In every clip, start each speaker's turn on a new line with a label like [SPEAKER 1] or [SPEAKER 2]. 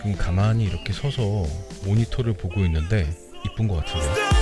[SPEAKER 1] 지금 가만히 이렇게 서서 모니터를 보고 있는데 이쁜 것 같은데요.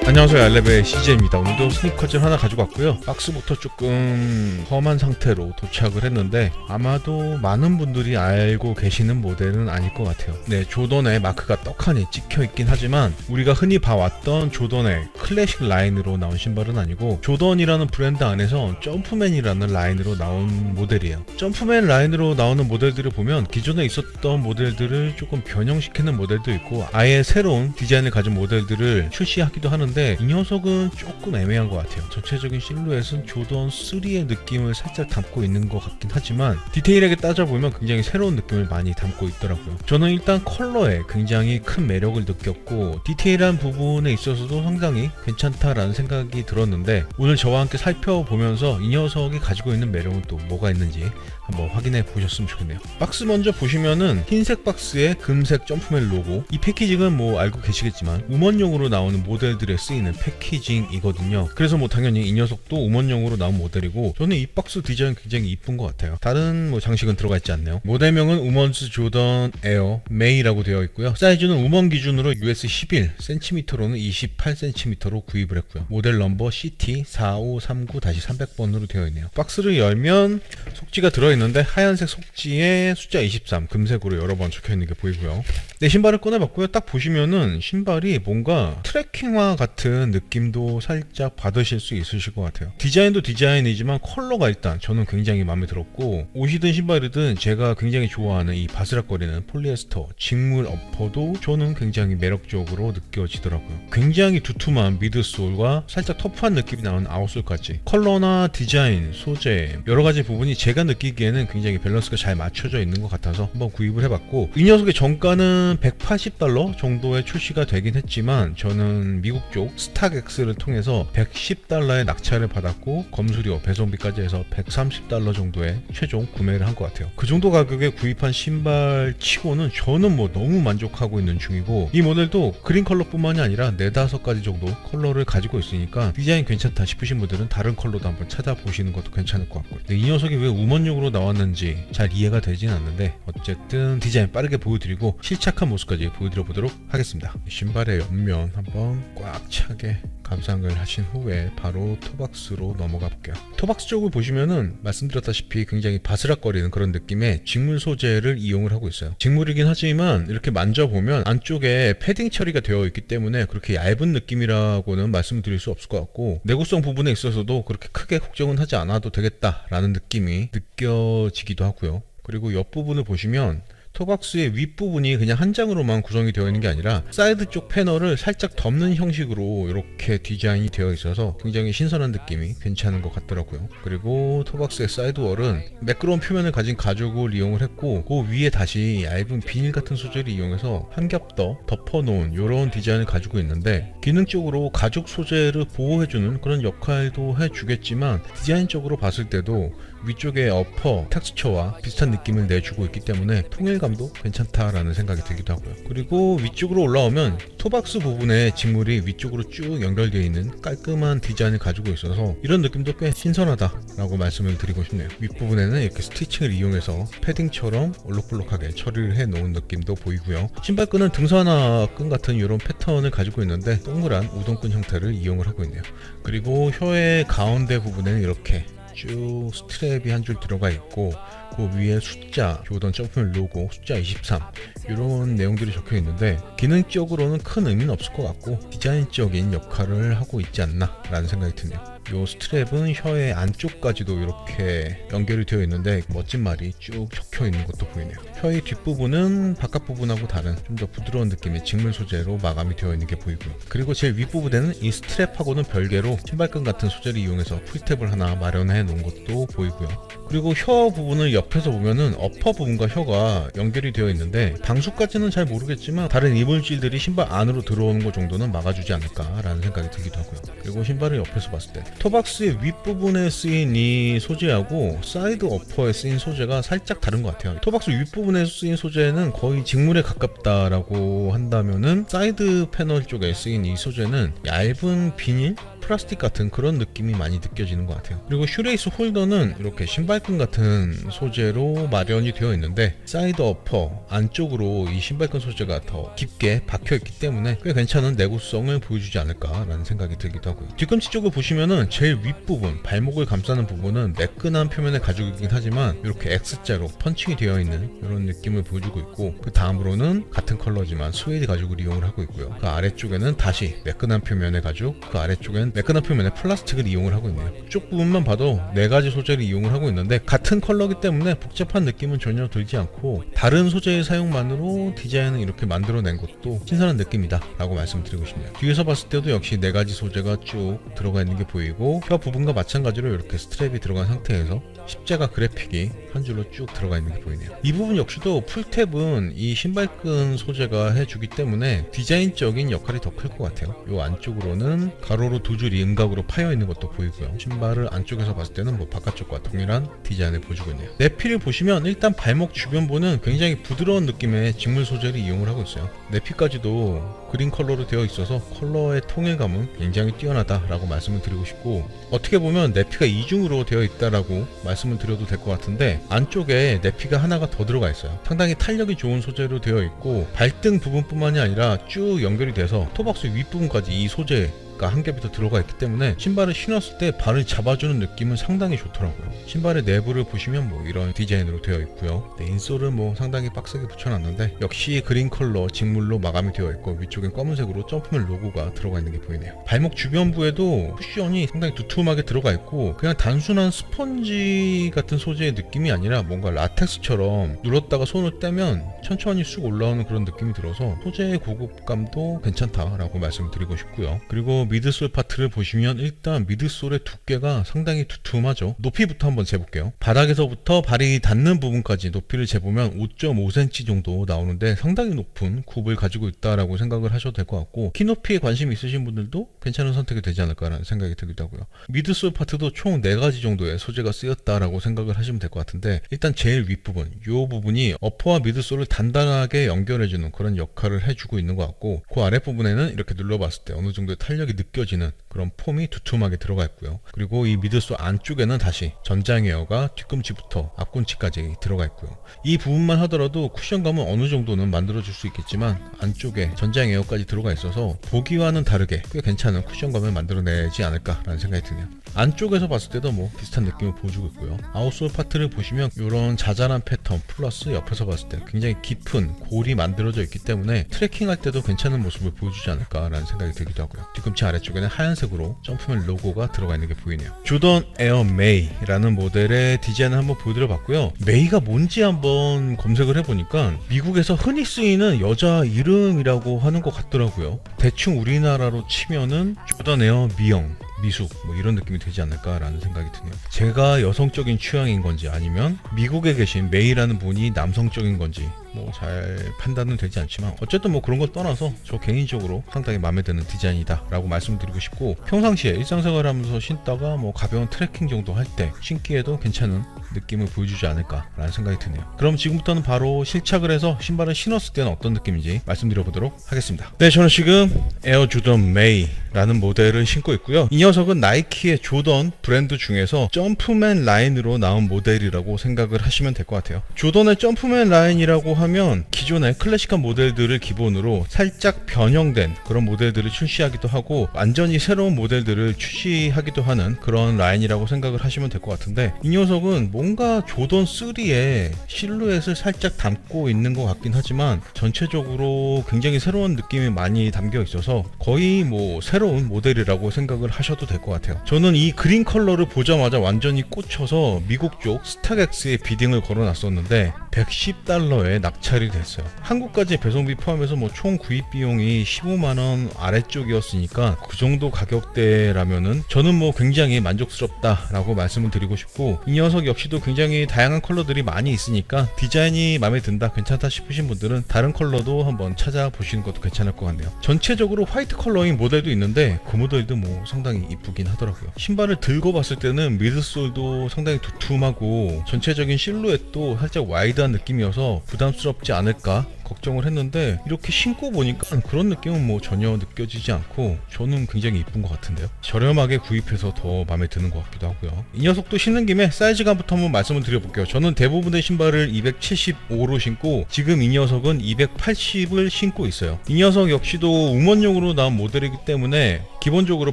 [SPEAKER 1] 안녕하세요, 알레베의 CJ입니다. 오늘도 스니커즈를 하나 가지고 왔고요. 박스부터 조금 험한 상태로 도착을 했는데 아마도 많은 분들이 알고 계시는 모델은 아닐 것 같아요. 네, 조던의 마크가 떡하니 찍혀 있긴 하지만 우리가 흔히 봐왔던 조던의 클래식 라인으로 나온 신발은 아니고, 조던이라는 브랜드 안에서 점프맨이라는 라인으로 나온 모델이에요. 점프맨 라인으로 나오는 모델들을 보면 기존에 있었던 모델들을 조금 변형시키는 모델도 있고 아예 새로운 디자인을 가진 모델들을 출시하기도 하는데, 이 녀석은 조금 애매한 것 같아요. 전체적인 실루엣은 조던 3의 느낌을 살짝 담고 있는 것 같긴 하지만 디테일하게 따져보면 굉장히 새로운 느낌을 많이 담고 있더라고요. 저는 일단 컬러에 굉장히 큰 매력을 느꼈고 디테일한 부분에 있어서도 상당히 괜찮다라는 생각이 들었는데, 오늘 저와 함께 살펴보면서 이 녀석이 가지고 있는 매력은 또 뭐가 있는지 한번 확인해 보셨으면 좋겠네요. 박스 먼저 보시면은 흰색 박스에 금색 점프맨 로고, 이 패키징은 뭐 알고 계시겠지만 우먼용으로 나오는 모델들에 쓰이는 패키징이거든요. 그래서 뭐 당연히 이 녀석도 우먼용으로 나온 모델이고, 저는 이 박스 디자인 굉장히 이쁜 것 같아요. 다른 뭐 장식은 들어가 있지 않네요. 모델명은 우먼스 조던 에어 메이라고 되어 있고요. 사이즈는 우먼 기준으로 US 11cm로는 28cm로 구입을 했고요. 모델 넘버 CT4539-300번으로 되어 있네요. 박스를 열면 속지가 들어있는데 하얀색 속지에 숫자 23 금색으로 여러 번 적혀있는 게 보이고요. 네, 신발을 꺼내봤고요. 딱 보시면은 신발이 뭔가 트레킹화 같은 느낌도 살짝 받으실 수 있으실 것 같아요. 디자인도 디자인이지만 컬러가 일단 저는 굉장히 마음에 들었고, 옷이든 신발이든 제가 굉장히 좋아하는 이 바스락거리는 폴리에스터 직물 어퍼도 저는 굉장히 매력적으로 느껴지더라고요. 굉장히 두툼한 미드솔과 살짝 터프한 느낌이 나는 아웃솔까지 컬러나 디자인, 소재 여러가지 부분이 제가 느끼기에는 굉장히 밸런스가 잘 맞춰져 있는 것 같아서 한번 구입을 해봤고, 이 녀석의 정가는 $180 정도에 출시가 되긴 했지만 저는 미국 쪽 스탁엑스를 통해서 $110에 낙찰을 받았고 검수료, 배송비까지 해서 $130 정도에 최종 구매를 한 것 같아요. 그 정도 가격에 구입한 신발 치고는 저는 뭐 너무 만족하고 있는 중이고, 이 모델도 그린 컬러뿐만이 아니라 4-5가지 정도 컬러를 가지고 있으니까 디자인 괜찮다 싶으신 분들은 다른 컬러도 한번 찾아보시는 것도 괜찮을 것 같고요. 이 녀석이 왜 우먼용으로 나왔는지 잘 이해가 되진 않는데 어쨌든 디자인 빠르게 보여드리고 실착한 모습까지 보여드려 보도록 하겠습니다. 신발의 옆면 한번 꽉 차게 감상을 하신 후에 바로 토박스로 넘어가 볼게요. 토박스 쪽을 보시면은 말씀드렸다시피 굉장히 바스락거리는 그런 느낌의 직물 소재를 이용을 하고 있어요. 직물이긴 하지만 이렇게 만져보면 안쪽에 패딩 처리가 되어 있기 때문에 그렇게 얇은 느낌이라고는 말씀드릴 수 없을 것 같고, 내구성 부분에 있어서도 그렇게 크게 걱정은 하지 않아도 되겠다라는 느낌이 느껴지기도 하고요. 그리고 옆부분을 보시면 토박스의 윗부분이 그냥 한 장으로만 구성이 되어 있는 게 아니라 사이드 쪽 패널을 살짝 덮는 형식으로 이렇게 디자인이 되어 있어서 굉장히 신선한 느낌이 괜찮은 것 같더라고요. 그리고 토박스의 사이드월은 매끄러운 표면을 가진 가죽을 이용을 했고, 그 위에 다시 얇은 비닐 같은 소재를 이용해서 한 겹 더 덮어놓은 이런 디자인을 가지고 있는데, 기능적으로 가죽 소재를 보호해주는 그런 역할도 해주겠지만 디자인적으로 봤을 때도 위쪽의 어퍼 텍스처와 비슷한 느낌을 내주고 있기 때문에 통일감도 괜찮다라는 생각이 들기도 하고요. 그리고 위쪽으로 올라오면 토박스 부분에 직물이 위쪽으로 쭉 연결되어 있는 깔끔한 디자인을 가지고 있어서 이런 느낌도 꽤 신선하다라고 말씀을 드리고 싶네요. 윗부분에는 이렇게 스티칭을 이용해서 패딩처럼 올록볼록하게 처리를 해놓은 느낌도 보이고요. 신발끈은 등산화 끈 같은 이런 패턴을 가지고 있는데 동그란 우동끈 형태를 이용을 하고 있네요. 그리고 혀의 가운데 부분에는 이렇게 쭉 스트랩이 한 줄 들어가 있고, 그 위에 숫자, 조던 점프맨 로고, 숫자 23 이런 내용들이 적혀 있는데 기능적으로는 큰 의미는 없을 것 같고 디자인적인 역할을 하고 있지 않나 라는 생각이 드네요. 요 스트랩은 혀의 안쪽까지도 이렇게 연결이 되어 있는데 멋진 말이 쭉 적혀 있는 것도 보이네요. 혀의 뒷부분은 바깥 부분하고 다른 좀 더 부드러운 느낌의 직물 소재로 마감이 되어 있는 게 보이고요. 그리고 제일 윗부분에는 이 스트랩하고는 별개로 신발끈 같은 소재를 이용해서 풀탭을 하나 마련해 놓은 것도 보이고요. 그리고 혀 부분을 옆에서 보면은 어퍼 부분과 혀가 연결이 되어 있는데 방수까지는 잘 모르겠지만 다른 이물질들이 신발 안으로 들어오는 것 정도는 막아주지 않을까라는 생각이 들기도 하고요. 그리고 신발을 옆에서 봤을 때 토박스의 윗부분에 쓰인 이 소재하고 사이드 어퍼에 쓰인 소재가 살짝 다른 것 같아요. 토박스 윗부분에 쓰인 소재는 거의 직물에 가깝다라고 한다면은 사이드 패널 쪽에 쓰인 이 소재는 얇은 비닐? 플라스틱 같은 그런 느낌이 많이 느껴지는 것 같아요. 그리고 슈레이스 홀더는 이렇게 신발끈 같은 소재로 마련이 되어 있는데 사이드 어퍼 안쪽으로 이 신발끈 소재가 더 깊게 박혀 있기 때문에 꽤 괜찮은 내구성을 보여주지 않을까라는 생각이 들기도 하고요. 뒤꿈치 쪽을 보시면은 제일 윗부분 발목을 감싸는 부분은 매끈한 표면의 가죽이긴 하지만 이렇게 X자로 펀칭이 되어 있는 이런 느낌을 보여주고 있고, 그 다음으로는 같은 컬러지만 스웨이드 가죽을 이용을 하고 있고요. 그 아래쪽에는 다시 매끈한 표면의 가죽, 그 아래쪽엔 매끈한 표면의 플라스틱을 이용을 하고 있네요. 쪽 부분만 봐도 4가지 소재를 이용을 하고 있는데 같은 컬러기 때문에 복잡한 느낌은 전혀 들지 않고 다른 소재의 사용만으로 디자인을 이렇게 만들어낸 것도 신선한 느낌이다 라고 말씀드리고 싶네요. 뒤에서 봤을 때도 역시 4가지 소재가 쭉 들어가 있는 게 보이고, 혀 부분과 마찬가지로 이렇게 스트랩이 들어간 상태에서 십자가 그래픽이 한 줄로 쭉 들어가 있는 게 보이네요. 이 부분 역시도 풀탭은 이 신발끈 소재가 해주기 때문에 디자인적인 역할이 더 클 것 같아요. 이 안쪽으로는 가로로 2줄이 음각으로 파여 있는 것도 보이고요. 신발을 안쪽에서 봤을 때는 뭐 바깥쪽과 동일한 디자인을 보여주고 있네요. 내피를 보시면 일단 발목 주변부는 굉장히 부드러운 느낌의 직물 소재를 이용을 하고 있어요. 내피까지도 그린 컬러로 되어 있어서 컬러의 통일감은 굉장히 뛰어나다라고 말씀을 드리고 싶고, 어떻게 보면 내피가 이중으로 되어 있다라고 말씀을 드려도 될 것 같은데 안쪽에 내피가 하나가 더 들어가 있어요. 상당히 탄력이 좋은 소재로 되어 있고 발등 부분뿐만이 아니라 쭉 연결이 돼서 토박스 윗부분까지 이 소재 한 겹이 더 들어가 있기 때문에 신발을 신었을 때 발을 잡아주는 느낌은 상당히 좋더라고요. 신발의 내부를 보시면 뭐 이런 디자인으로 되어 있고요. 인솔은 뭐 상당히 빡세게 붙여놨는데 역시 그린 컬러 직물로 마감이 되어 있고 위쪽엔 검은색으로 점프맨 로고가 들어가 있는 게 보이네요. 발목 주변부에도 쿠션이 상당히 두툼하게 들어가 있고 그냥 단순한 스펀지 같은 소재의 느낌이 아니라 뭔가 라텍스처럼 눌렀다가 손을 떼면 천천히 쑥 올라오는 그런 느낌이 들어서 소재의 고급감도 괜찮다라고 말씀을 드리고 싶고요. 그리고 미드솔 파트를 보시면 일단 미드솔의 두께가 상당히 두툼하죠. 높이부터 한번 재볼게요. 바닥에서부터 발이 닿는 부분까지 높이를 재보면 5.5cm 정도 나오는데 상당히 높은 굽을 가지고 있다라고 생각을 하셔도 될 것 같고, 키 높이에 관심 있으신 분들도 괜찮은 선택이 되지 않을까라는 생각이 들기도 하고요. 미드솔 파트도 총 4가지 정도의 소재가 쓰였다라고 생각을 하시면 될 것 같은데, 일단 제일 윗부분, 이 부분이 어퍼와 미드솔을 단단하게 연결해주는 그런 역할을 해주고 있는 것 같고, 그 아랫부분에는 이렇게 눌러봤을 때 어느 정도의 탄력이 느껴지는 그런 폼이 두툼하게 들어가 있고요. 그리고 이 미드솔 안쪽에는 다시 전장 에어가 뒤꿈치부터 앞꿈치까지 들어가 있고요. 이 부분만 하더라도 쿠션감은 어느 정도는 만들어줄 수 있겠지만 안쪽에 전장 에어까지 들어가 있어서 보기와는 다르게 꽤 괜찮은 쿠션감을 만들어내지 않을까라는 생각이 드네요. 안쪽에서 봤을 때도 뭐 비슷한 느낌을 보여주고 있고요. 아웃솔 파트를 보시면 이런 자잘한 패턴 플러스 옆에서 봤을 때 굉장히 깊은 골이 만들어져 있기 때문에 트레킹할 때도 괜찮은 모습을 보여주지 않을까라는 생각이 들기도 하고요. 뒤꿈치 아래쪽에는 하얀색으로 점프맨 로고가 들어가 있는 게 보이네요. 조던 에어 메이라는 모델의 디자인을 한번 보여드려 봤고요. 메이가 뭔지 한번 검색을 해보니까 미국에서 흔히 쓰이는 여자 이름이라고 하는 것 같더라고요. 대충 우리나라로 치면은 조던 에어 미영, 미숙 뭐 이런 느낌이 되지 않을까라는 생각이 드네요. 제가 여성적인 취향인 건지 아니면 미국에 계신 메이라는 분이 남성적인 건지 뭐 잘 판단은 되지 않지만 어쨌든 뭐 그런 걸 떠나서 저 개인적으로 상당히 마음에 드는 디자인이다 라고 말씀드리고 싶고, 평상시에 일상생활 하면서 신다가 뭐 가벼운 트레킹 정도 할 때 신기에도 괜찮은 느낌을 보여주지 않을까라는 생각이 드네요. 그럼 지금부터는 바로 실착을 해서 신발을 신었을 때는 어떤 느낌인지 말씀드려 보도록 하겠습니다. 네, 저는 지금 에어 조던 메이라는 모델을 신고 있고요. 이 녀석은 나이키의 조던 브랜드 중에서 점프맨 라인으로 나온 모델이라고 생각을 하시면 될 것 같아요. 조던의 점프맨 라인이라고 하면 기존의 클래식한 모델들을 기본으로 살짝 변형된 그런 모델들을 출시하기도 하고 완전히 새로운 모델들을 출시하기도 하는 그런 라인이라고 생각을 하시면 될 것 같은데, 이 녀석은 뭔가 조던 3의 실루엣을 살짝 담고 있는 것 같긴 하지만 전체적으로 굉장히 새로운 느낌이 많이 담겨 있어서 거의 뭐 새로운 모델이라고 생각을 하셔도 될 것 같아요. 저는 이 그린 컬러를 보자마자 완전히 꽂혀서 미국 쪽 스타렉스에 비딩을 걸어놨었는데 $110에 낙찰이 됐어요. 한국까지 배송비 포함해서 뭐 총 구입 비용이 15만원 아래쪽이었으니까 그 정도 가격대라면은 저는 뭐 굉장히 만족스럽다라고 말씀을 드리고 싶고, 이 녀석 역시도 굉장히 다양한 컬러들이 많이 있으니까 디자인이 마음에 든다, 괜찮다 싶으신 분들은 다른 컬러도 한번 찾아보시는 것도 괜찮을 것 같네요. 전체적으로 화이트 컬러인 모델도 있는데 그 모델도 뭐 상당히 이쁘긴 하더라고요. 신발을 들고 봤을 때는 미드솔도 상당히 두툼하고 전체적인 실루엣도 살짝 와이드한 느낌이어서 부담스럽지 않을까 걱정을 했는데 이렇게 신고 보니까 그런 느낌은 뭐 전혀 느껴지지 않고 저는 굉장히 이쁜 것 같은데요. 저렴하게 구입해서 더 마음에 드는 것 같기도 하고요. 이 녀석도 신는 김에 사이즈감부터 한번 말씀을 드려볼게요. 저는 대부분의 신발을 275로 신고 지금 이 녀석은 280을 신고 있어요. 이 녀석 역시도 우먼용으로 나온 모델이기 때문에 기본적으로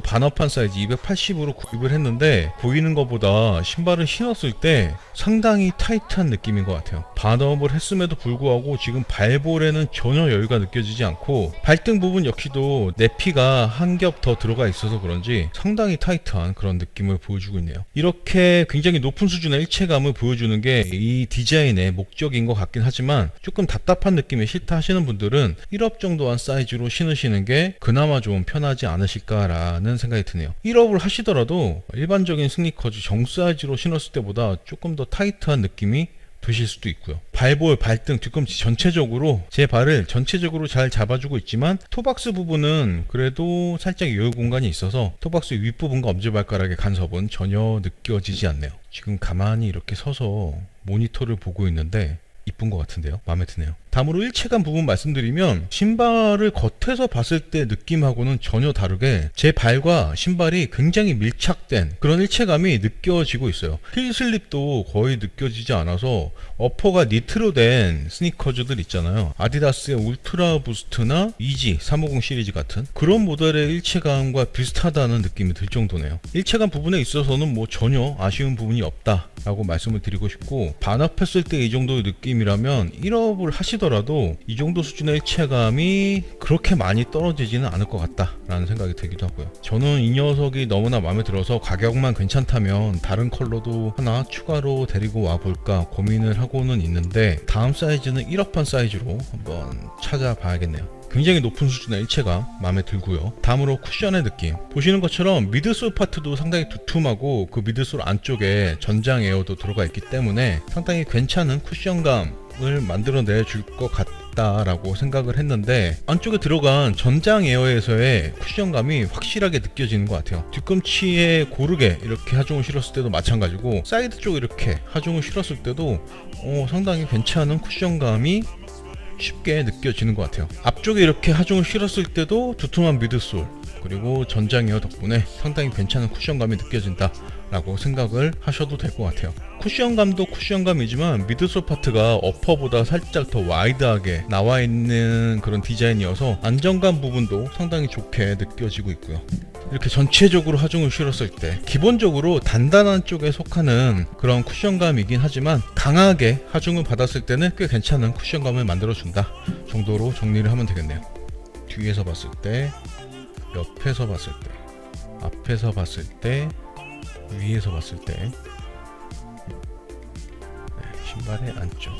[SPEAKER 1] 반업한 사이즈 280으로 구입을 했는데 보이는 것보다 신발을 신었을 때 상당히 타이트한 느낌인 것 같아요. 반업을 했음에도 불구하고 지금 발볼에는 전혀 여유가 느껴지지 않고 발등 부분 역시도 내피가 한 겹 더 들어가 있어서 그런지 상당히 타이트한 그런 느낌을 보여주고 있네요. 이렇게 굉장히 높은 수준의 일체감을 보여주는 게 이 디자인의 목적인 것 같긴 하지만 조금 답답한 느낌이 싫다 하시는 분들은 1업 정도 한 사이즈로 신으시는 게 그나마 좀 편하지 않으실까라는 생각이 드네요. 1업을 하시더라도 일반적인 스니커즈 정 사이즈로 신었을 때보다 조금 더 타이트한 느낌이 드실 수도 있고요. 발볼, 발등, 뒤꿈치 전체적으로 제 발을 전체적으로 잘 잡아주고 있지만 토박스 부분은 그래도 살짝 여유 공간이 있어서 토박스 윗부분과 엄지발가락의 간섭은 전혀 느껴지지 않네요. 지금 가만히 이렇게 서서 모니터를 보고 있는데 이쁜 것 같은데요. 마음에 드네요. 다음으로 일체감 부분 말씀드리면 신발을 겉에서 봤을 때 느낌하고는 전혀 다르게 제 발과 신발이 굉장히 밀착된 그런 일체감이 느껴지고 있어요. 힐 슬립도 거의 느껴지지 않아서 어퍼가 니트로 된 스니커즈들 있잖아요. 아디다스의 울트라 부스트나 이지 350 시리즈 같은 그런 모델의 일체감과 비슷하다는 느낌이 들 정도네요. 일체감 부분에 있어서는 뭐 전혀 아쉬운 부분이 없다라고 말씀을 드리고 싶고 반업했을 때 이 정도의 느낌이라면 1업을 하시더라도 이 정도 수준의 일체감이 그렇게 많이 떨어지지는 않을 것 같다라는 생각이 들기도 하고요. 저는 이 녀석이 너무나 마음에 들어서 가격만 괜찮다면 다른 컬러도 하나 추가로 데리고 와볼까 고민을 하고는 있는데 다음 사이즈는 1업판 사이즈로 한번 찾아봐야겠네요. 굉장히 높은 수준의 일체감 마음에 들고요. 다음으로 쿠션의 느낌. 보시는 것처럼 미드솔 파트도 상당히 두툼하고 그 미드솔 안쪽에 전장 에어도 들어가 있기 때문에 상당히 괜찮은 쿠션감을 만들어내 줄 것 같다라고 생각을 했는데 안쪽에 들어간 전장 에어에서의 쿠션감이 확실하게 느껴지는 것 같아요. 뒤꿈치에 고르게 이렇게 하중을 실었을 때도 마찬가지고 사이드 쪽에 이렇게 하중을 실었을 때도 상당히 괜찮은 쿠션감이 쉽게 느껴지는 것 같아요. 앞쪽에 이렇게 하중을 실었을 때도 두툼한 미드솔 그리고 전장 에어 덕분에 상당히 괜찮은 쿠션감이 느껴진다 라고 생각을 하셔도 될 것 같아요. 쿠션감도 쿠션감이지만 미드솔 파트가 어퍼보다 살짝 더 와이드하게 나와 있는 그런 디자인이어서 안정감 부분도 상당히 좋게 느껴지고 있고요. 이렇게 전체적으로 하중을 실었을 때 기본적으로 단단한 쪽에 속하는 그런 쿠션감이긴 하지만 강하게 하중을 받았을 때는 꽤 괜찮은 쿠션감을 만들어준다 정도로 정리를 하면 되겠네요. 뒤에서 봤을 때, 옆에서 봤을 때, 앞에서 봤을 때, 위에서 봤을 때 신발의 안쪽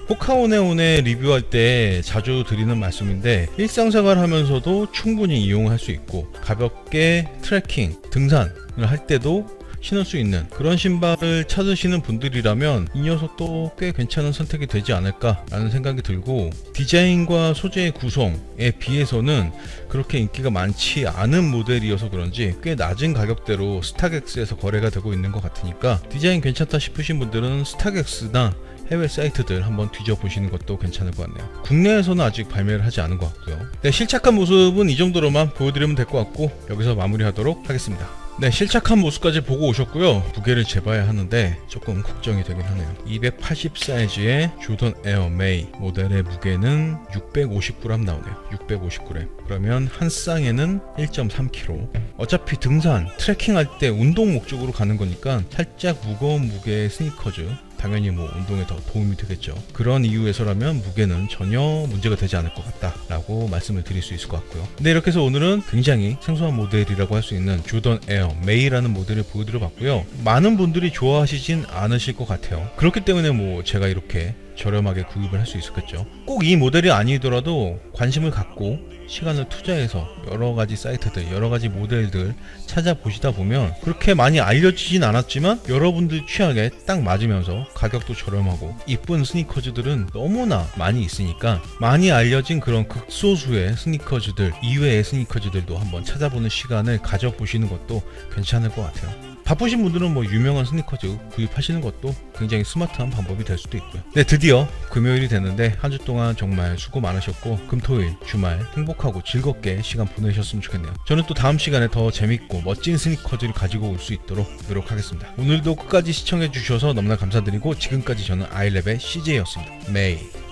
[SPEAKER 1] 호카오네온의 리뷰할 때 자주 드리는 말씀인데 일상생활 하면서도 충분히 이용할 수 있고 가볍게 트레킹, 등산을 할 때도 신을 수 있는 그런 신발을 찾으시는 분들이라면 이 녀석도 꽤 괜찮은 선택이 되지 않을까 라는 생각이 들고 디자인과 소재의 구성에 비해서는 그렇게 인기가 많지 않은 모델이어서 그런지 꽤 낮은 가격대로 스타렉스에서 거래가 되고 있는 것 같으니까 디자인 괜찮다 싶으신 분들은 스타렉스나 해외 사이트들 한번 뒤져보시는 것도 괜찮을 것 같네요. 국내에서는 아직 발매를 하지 않은 것 같고요. 네, 실착한 모습은 이 정도로만 보여드리면 될 것 같고 여기서 마무리하도록 하겠습니다. 네, 실착한 모습까지 보고 오셨고요. 무게를 재봐야 하는데 조금 걱정이 되긴 하네요. 280 사이즈의 조던 에어 메이 모델의 무게는 650g 나오네요. 650g. 그러면 한 쌍에는 1.3kg. 어차피 등산, 트레킹할 때 운동 목적으로 가는 거니까 살짝 무거운 무게의 스니커즈 당연히 뭐 운동에 더 도움이 되겠죠. 그런 이유에서라면 무게는 전혀 문제가 되지 않을 것 같다라고 말씀을 드릴 수 있을 것 같고요. 네, 이렇게 해서 오늘은 굉장히 생소한 모델이라고 할 수 있는 조던 에어 메이라는 모델을 보여드려 봤고요. 많은 분들이 좋아하시진 않으실 것 같아요. 그렇기 때문에 뭐 제가 이렇게 저렴하게 구입을 할 수 있었겠죠. 꼭 이 모델이 아니더라도 관심을 갖고 시간을 투자해서 여러가지 사이트들, 여러가지 모델들 찾아보시다 보면 그렇게 많이 알려지진 않았지만 여러분들 취향에 딱 맞으면서 가격도 저렴하고 이쁜 스니커즈들은 너무나 많이 있으니까 많이 알려진 그런 극소수의 스니커즈들 이외의 스니커즈들도 한번 찾아보는 시간을 가져보시는 것도 괜찮을 것 같아요. 바쁘신 분들은 뭐 유명한 스니커즈 구입하시는 것도 굉장히 스마트한 방법이 될 수도 있고요. 네, 드디어 금요일이 됐는데 한 주 동안 정말 수고 많으셨고 금토일 주말 행복하고 즐겁게 시간 보내셨으면 좋겠네요. 저는 또 다음 시간에 더 재밌고 멋진 스니커즈를 가지고 올 수 있도록 노력하겠습니다. 오늘도 끝까지 시청해 주셔서 너무나 감사드리고 지금까지 저는 아이랩의 CJ였습니다. 메이.